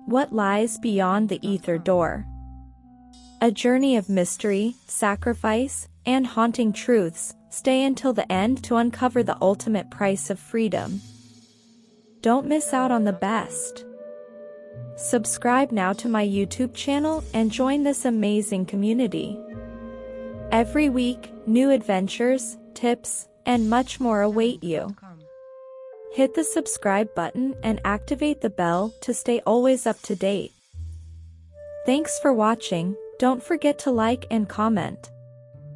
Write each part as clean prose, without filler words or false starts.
What lies beyond the Aether Door? A journey of mystery, sacrifice, and haunting truths. Stay until the end to uncover the ultimate price of freedom. Don't miss out on the best. Subscribe now to my YouTube channel and join this amazing community. Every week, new adventures, tips, and much more await you. Hit the subscribe button and activate the bell to stay always up to date. Thanks for watching. Don't forget to like and comment.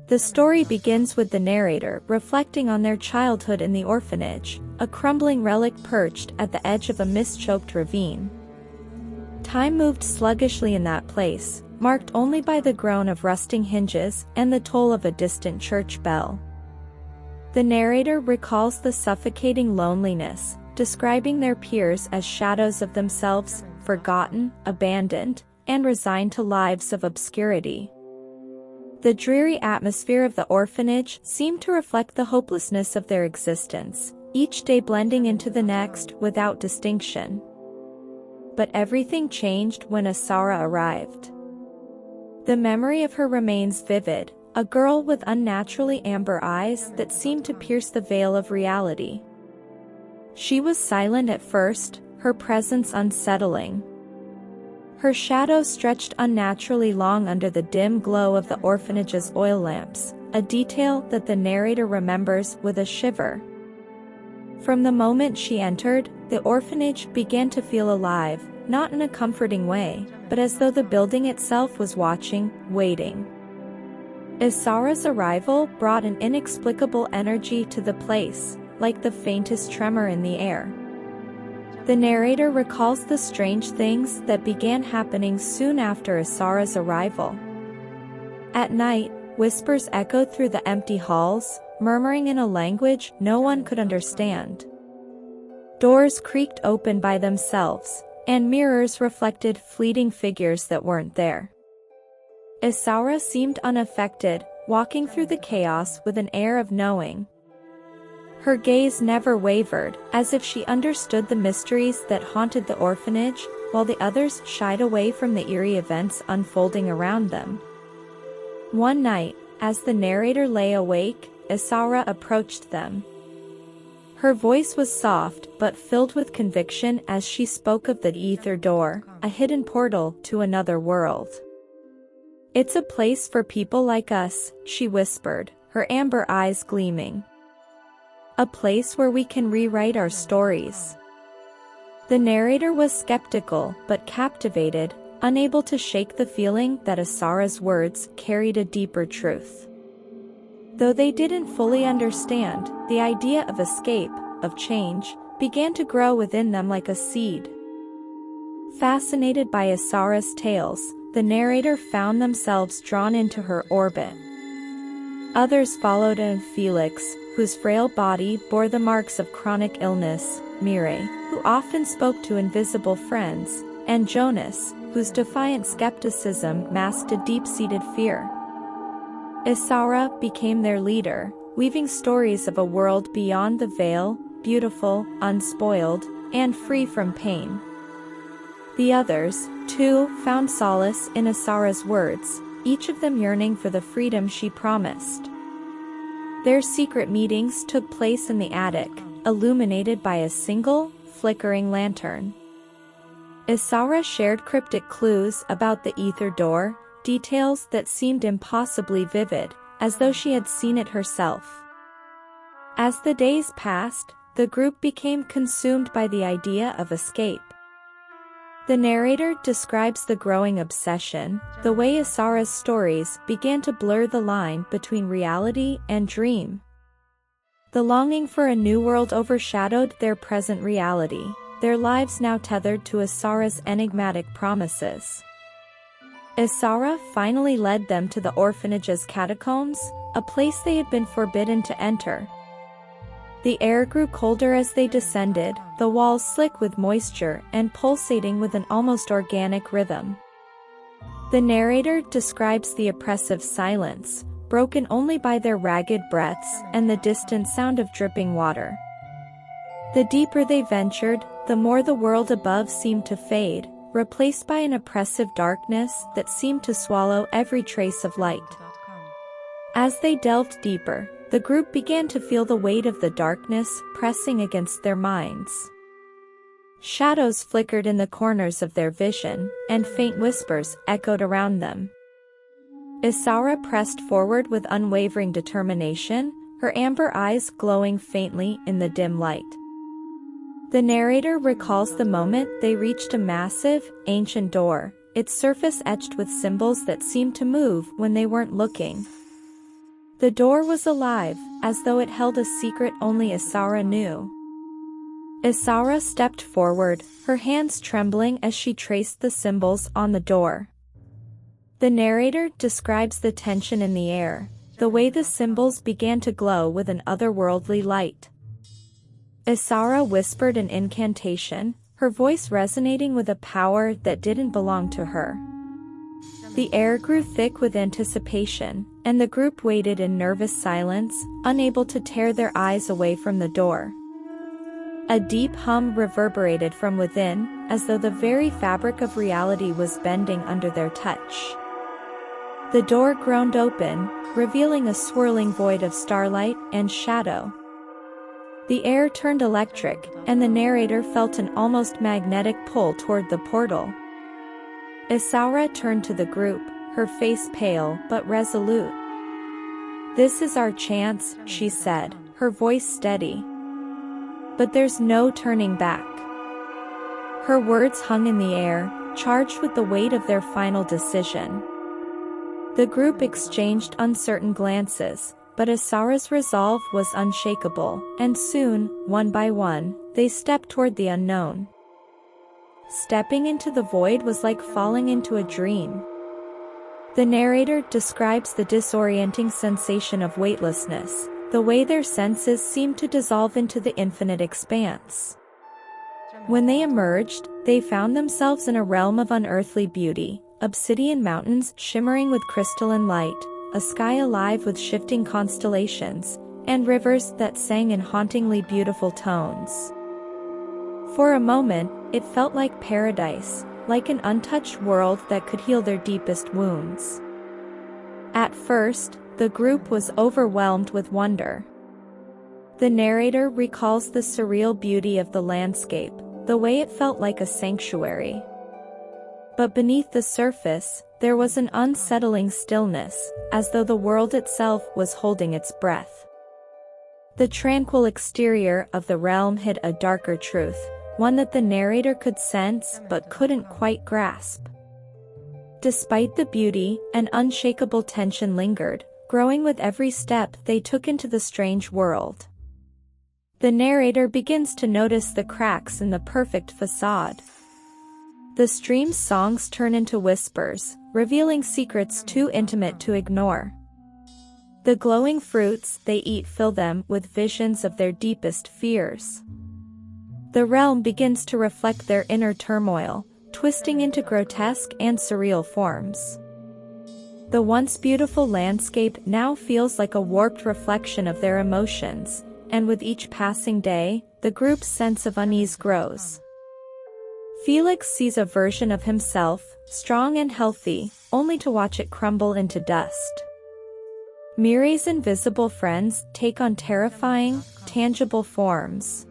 The story begins with the narrator reflecting on their childhood in the orphanage, a crumbling relic perched at the edge of a mist-choked ravine. Time moved sluggishly in that place, marked only by the groan of rusting hinges and the toll of a distant church bell. The narrator recalls the suffocating loneliness, describing their peers as shadows of themselves, forgotten, abandoned, and resigned to lives of obscurity. The dreary atmosphere of the orphanage seemed to reflect the hopelessness of their existence, each day blending into the next without distinction. But everything changed when Isaura arrived. The memory of her remains vivid, a girl with unnaturally amber eyes that seemed to pierce the veil of reality. She was silent at first, her presence unsettling. Her shadow stretched unnaturally long under the dim glow of the orphanage's oil lamps, a detail that the narrator remembers with a shiver. From the moment she entered, the orphanage began to feel alive, not in a comforting way, but as though the building itself was watching, waiting. Isaura's arrival brought an inexplicable energy to the place, like the faintest tremor in the air. The narrator recalls the strange things that began happening soon after Isaura's arrival. At night, whispers echoed through the empty halls, murmuring in a language no one could understand. Doors creaked open by themselves, and mirrors reflected fleeting figures that weren't there. Isaura seemed unaffected, walking through the chaos with an air of knowing. Her gaze never wavered, as if she understood the mysteries that haunted the orphanage, while the others shied away from the eerie events unfolding around them. One night, as the narrator lay awake, Isaura approached them. Her voice was soft but filled with conviction as she spoke of the Aether Door, a hidden portal to another world. "It's a place for people like us," she whispered, her amber eyes gleaming. "A place where we can rewrite our stories." The narrator was skeptical but captivated, unable to shake the feeling that Isaura's words carried a deeper truth. Though they didn't fully understand, the idea of escape, of change, began to grow within them like a seed. Fascinated by Isaura's tales, the narrator found themselves drawn into her orbit. Others followed, and Felix, whose frail body bore the marks of chronic illness, Mireille, who often spoke to invisible friends, and Jonas, whose defiant skepticism masked a deep-seated fear. Isaura became their leader, weaving stories of a world beyond the veil, beautiful, unspoiled, and free from pain. The others, too, found solace in Isaura's words, each of them yearning for the freedom she promised. Their secret meetings took place in the attic, illuminated by a single, flickering lantern. Isaura shared cryptic clues about the Aether Door, details that seemed impossibly vivid, as though she had seen it herself. As the days passed, the group became consumed by the idea of escape. The narrator describes the growing obsession, the way Isaura's stories began to blur the line between reality and dream. The longing for a new world overshadowed their present reality, their lives now tethered to Isaura's enigmatic promises. Isaura finally led them to the orphanage's catacombs, a place they had been forbidden to enter. The air grew colder as they descended, the walls slick with moisture and pulsating with an almost organic rhythm. The narrator describes the oppressive silence, broken only by their ragged breaths and the distant sound of dripping water. The deeper they ventured, the more the world above seemed to fade, replaced by an oppressive darkness that seemed to swallow every trace of light. As they delved deeper, the group began to feel the weight of the darkness pressing against their minds. Shadows flickered in the corners of their vision, and faint whispers echoed around them. Isaura pressed forward with unwavering determination, her amber eyes glowing faintly in the dim light. The narrator recalls the moment they reached a massive, ancient door, its surface etched with symbols that seemed to move when they weren't looking. The door was alive, as though it held a secret only Isaura knew. Isaura stepped forward, her hands trembling as she traced the symbols on the door. The narrator describes the tension in the air, the way the symbols began to glow with an otherworldly light. Isaura whispered an incantation, her voice resonating with a power that didn't belong to her. The air grew thick with anticipation, and the group waited in nervous silence, unable to tear their eyes away from the door. A deep hum reverberated from within, as though the very fabric of reality was bending under their touch. The door groaned open, revealing a swirling void of starlight and shadow. The air turned electric, and the narrator felt an almost magnetic pull toward the portal. Isaura turned to the group, her face pale but resolute. "This is our chance," she said, her voice steady. "But there's no turning back." Her words hung in the air, charged with the weight of their final decision. The group exchanged uncertain glances, but Isaura's resolve was unshakable, and soon, one by one, they stepped toward the unknown. Stepping into the void was like falling into a dream. The narrator describes the disorienting sensation of weightlessness, the way their senses seemed to dissolve into the infinite expanse. When they emerged, they found themselves in a realm of unearthly beauty, obsidian mountains shimmering with crystalline light, a sky alive with shifting constellations, and rivers that sang in hauntingly beautiful tones. For a moment, it felt like paradise, like an untouched world that could heal their deepest wounds. At first, the group was overwhelmed with wonder. The narrator recalls the surreal beauty of the landscape, the way it felt like a sanctuary. But beneath the surface, there was an unsettling stillness, as though the world itself was holding its breath. The tranquil exterior of the realm hid a darker truth, one that the narrator could sense but couldn't quite grasp. Despite the beauty, an unshakable tension lingered, growing with every step they took into the strange world. The narrator begins to notice the cracks in the perfect facade. The stream's songs turn into whispers, revealing secrets too intimate to ignore. The glowing fruits they eat fill them with visions of their deepest fears. The realm begins to reflect their inner turmoil, twisting into grotesque and surreal forms. The once beautiful landscape now feels like a warped reflection of their emotions, and with each passing day, the group's sense of unease grows. Felix sees a version of himself, strong and healthy, only to watch it crumble into dust. Miri's invisible friends take on terrifying, tangible forms.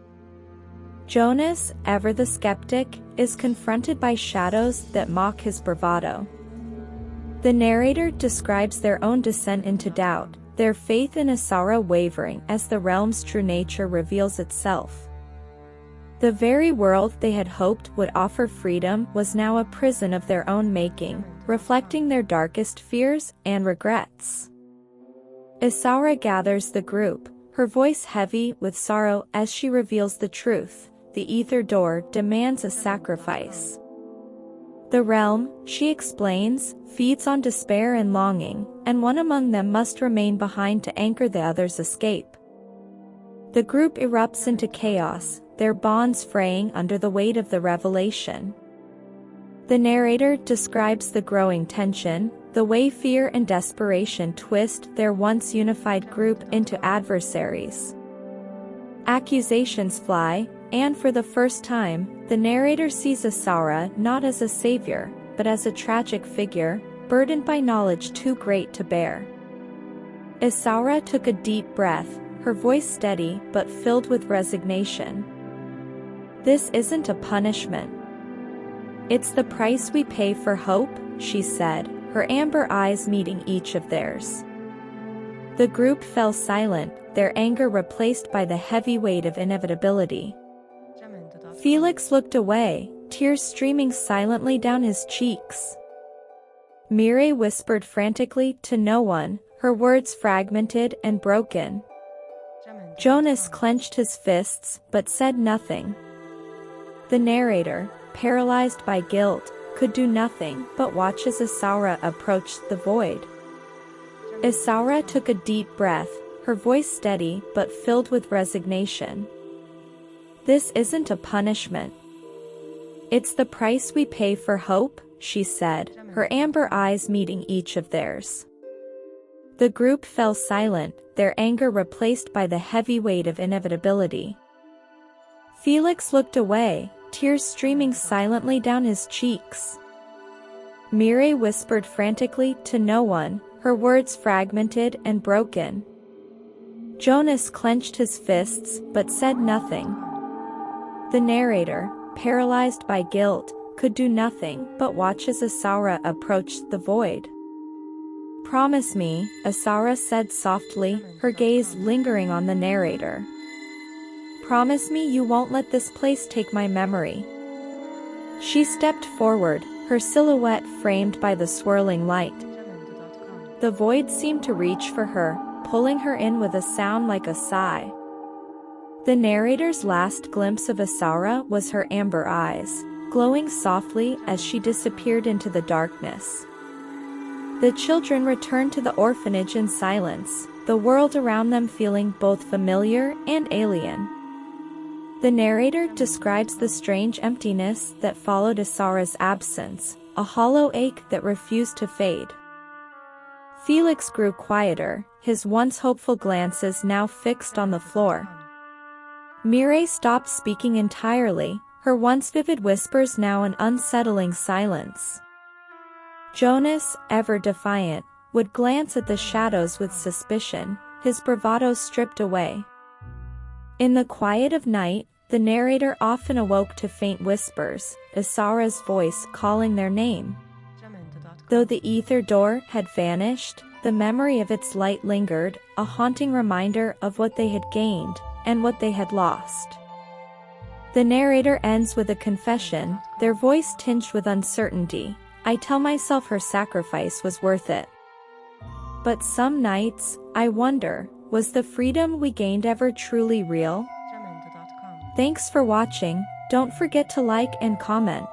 Jonas, ever the skeptic, is confronted by shadows that mock his bravado. The narrator describes their own descent into doubt, their faith in Isaura wavering as the realm's true nature reveals itself. The very world they had hoped would offer freedom was now a prison of their own making, reflecting their darkest fears and regrets. Isaura gathers the group, her voice heavy with sorrow as she reveals the truth. The Aether Door demands a sacrifice. The realm, she explains, feeds on despair and longing, and one among them must remain behind to anchor the other's escape. The group erupts into chaos, their bonds fraying under the weight of the revelation. The narrator describes the growing tension, the way fear and desperation twist their once unified group into adversaries. Accusations fly, And for the first time, the narrator sees Isaura not as a savior, but as a tragic figure, burdened by knowledge too great to bear. Isaura took a deep breath, her voice steady but filled with resignation. "This isn't a punishment. It's the price we pay for hope," she said, her amber eyes meeting each of theirs. The group fell silent, their anger replaced by the heavy weight of inevitability. Felix looked away, tears streaming silently down his cheeks. Mireille whispered frantically to no one, her words fragmented and broken. Jonas clenched his fists, but said nothing. The narrator, paralyzed by guilt, could do nothing but watch as Isaura approached the void. Isaura took a deep breath, her voice steady but filled with resignation. "This isn't a punishment. It's the price we pay for hope," she said, her amber eyes meeting each of theirs. The group fell silent, their anger replaced by the heavy weight of inevitability. Felix looked away, tears streaming silently down his cheeks. Mireille whispered frantically to no one, her words fragmented and broken. Jonas clenched his fists, but said nothing. The narrator, paralyzed by guilt, could do nothing but watch as Isaura approached the void. "Promise me," Isaura said softly, her gaze lingering on the narrator. "Promise me you won't let this place take my memory." She stepped forward, her silhouette framed by the swirling light. The void seemed to reach for her, pulling her in with a sound like a sigh. The narrator's last glimpse of Isaura was her amber eyes, glowing softly as she disappeared into the darkness. The children returned to the orphanage in silence, the world around them feeling both familiar and alien. The narrator describes the strange emptiness that followed Isaura's absence, a hollow ache that refused to fade. Felix grew quieter, his once hopeful glances now fixed on the floor. Mireille stopped speaking entirely, her once vivid whispers now an unsettling silence. Jonas, ever defiant, would glance at the shadows with suspicion, his bravado stripped away. In the quiet of night, the narrator often awoke to faint whispers, Isaura's voice calling their name. Though the Aether Door had vanished, the memory of its light lingered, a haunting reminder of what they had gained, and what they had lost. The narrator ends with a confession, their voice tinged with uncertainty. "I tell myself her sacrifice was worth it. But some nights, I wonder, was the freedom we gained ever truly real?" Thanks for watching, don't forget to like and comment.